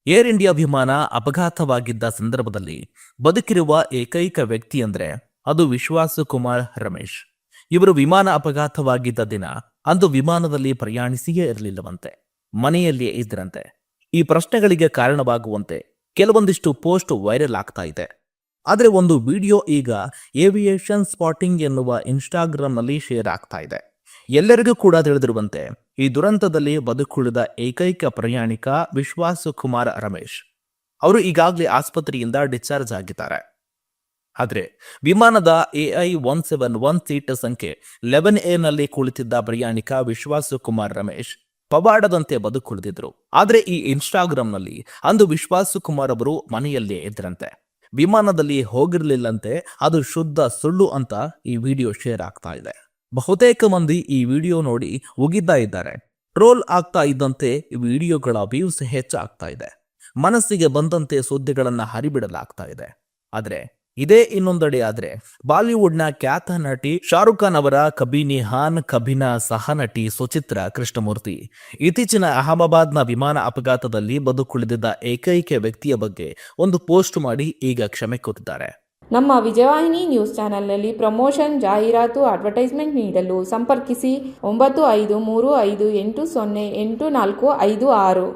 Air India ವಿಮಾನ ಅಪಘಾತವಾಗಿದ್ದ ಸಂದರ್ಭದಲ್ಲಿ ಬದುಕಿರುವ ಏಕೈಕ ವ್ಯಕ್ತಿ ಅಂದ್ರೆ ಅದು ವಿಶ್ವಾಸ್ ಕುಮಾರ್ ರಮೇಶ್. ಇವರು ವಿಮಾನ ಅಪಘಾತವಾಗಿದ್ದ ದಿನ ಅಂದು ವಿಮಾನದಲ್ಲಿ ಪ್ರಯಾಣಿಸಿಯೇ ಇರಲಿಲ್ಲವಂತೆ, ಮನೆಯಲ್ಲಿಯೇ ಇದ್ರಂತೆ. ಈ ಪ್ರಶ್ನೆಗಳಿಗೆ ಕಾರಣವಾಗುವಂತೆ ಕೆಲವೊಂದಿಷ್ಟು ಪೋಸ್ಟ್ ವೈರಲ್ ಆಗ್ತಾ ಇದೆ. ಆದರೆ ಒಂದು ವಿಡಿಯೋ ಈಗ ಏವಿಯೇಷನ್ ಸ್ಪಾಟಿಂಗ್ ಎನ್ನುವ ಇನ್ಸ್ಟಾಗ್ರಾಂನಲ್ಲಿ ಶೇರ್ ಆಗ್ತಾ ಇದೆ. ಎಲ್ಲರಿಗೂ ಕೂಡ ತಿಳಿದಿರುವಂತೆ ಈ ದುರಂತದಲ್ಲಿ ಬದುಕುಳಿದ ಏಕೈಕ ಪ್ರಯಾಣಿಕ ವಿಶ್ವಾಸ್ ಕುಮಾರ್ ರಮೇಶ್. ಅವರು ಈಗಾಗಲೇ ಆಸ್ಪತ್ರೆಯಿಂದ ಡಿಸ್ಚಾರ್ಜ್ ಆಗಿದ್ದಾರೆ. ಆದರೆ ವಿಮಾನದ AI-171 ಸೀಟ್ ಸಂಖ್ಯೆ 11A ನಲ್ಲಿ ಕುಳಿತಿದ್ದ ಪ್ರಯಾಣಿಕ ವಿಶ್ವಾಸ್ ಕುಮಾರ್ ರಮೇಶ್ ಪವಾಡದಂತೆ ಬದುಕುಳಿದಿದ್ರು. ಆದರೆ ಈ ಇನ್ಸ್ಟಾಗ್ರಾಂನಲ್ಲಿ ಅಂದು ವಿಶ್ವಾಸ್ ಕುಮಾರ್ ಅವರು ಮನೆಯಲ್ಲೇ ಇದ್ರಂತೆ, ವಿಮಾನದಲ್ಲಿ ಹೋಗಿರ್ಲಿಲ್ಲಂತೆ. ಅದು ಶುದ್ಧ ಸುಳ್ಳು ಅಂತ ಈ ವಿಡಿಯೋ ಶೇರ್ ಆಗ್ತಾ ಇದೆ. ಬಹುತೇಕ ಮಂದಿ ಈ ವಿಡಿಯೋ ನೋಡಿ ಉಗಿತಾ ಇದ್ದಾರೆ. ಟ್ರೋಲ್ ಆಗ್ತಾ ಇದ್ದಂತೆ ವಿಡಿಯೋಗಳ ವ್ಯೂಸ್ ಹೆಚ್ಚಾಗ್ತಾ ಇದೆ. ಮನಸ್ಸಿಗೆ ಬಂದಂತೆ ಸುದ್ದಿಗಳನ್ನ ಹರಿಬಿಡಲಾಗ್ತಾ ಇದೆ. ಆದ್ರೆ ಇದೇ ಇನ್ನೊಂದೆಡೆ ಆದ್ರೆ ಬಾಲಿವುಡ್ನ ಖ್ಯಾತ ನಟಿ ಶಾರುಖ್ ಖಾನ್ ಅವರ ಕಬೀನಿ ಹಾನ್ ಕಬಿನ ಸಹ ನಟಿ ಸುಚಿತ್ರಾ ಕೃಷ್ಣಮೂರ್ತಿ ಇತ್ತೀಚಿನ ಅಹಮದಾಬಾದ್ನ ವಿಮಾನ ಅಪಘಾತದಲ್ಲಿ ಬದುಕುಳಿದಿದ್ದ ಏಕೈಕ ವ್ಯಕ್ತಿಯ ಬಗ್ಗೆ ಒಂದು ಪೋಸ್ಟ್ ಮಾಡಿ ಈಗ ಕ್ಷಮೆ ಕೋರಿದ್ದಾರೆ. ನಮ್ಮ ವಿಜಯವಾಹಿನಿ ನ್ಯೂಸ್ ಚಾನೆಲ್ನಲ್ಲಿ ಪ್ರಮೋಷನ್, ಜಾಹೀರಾತು, ಅಡ್ವರ್ಟೈಸ್ಮೆಂಟ್ ನೀಡಲು ಸಂಪರ್ಕಿಸಿ 9535808456.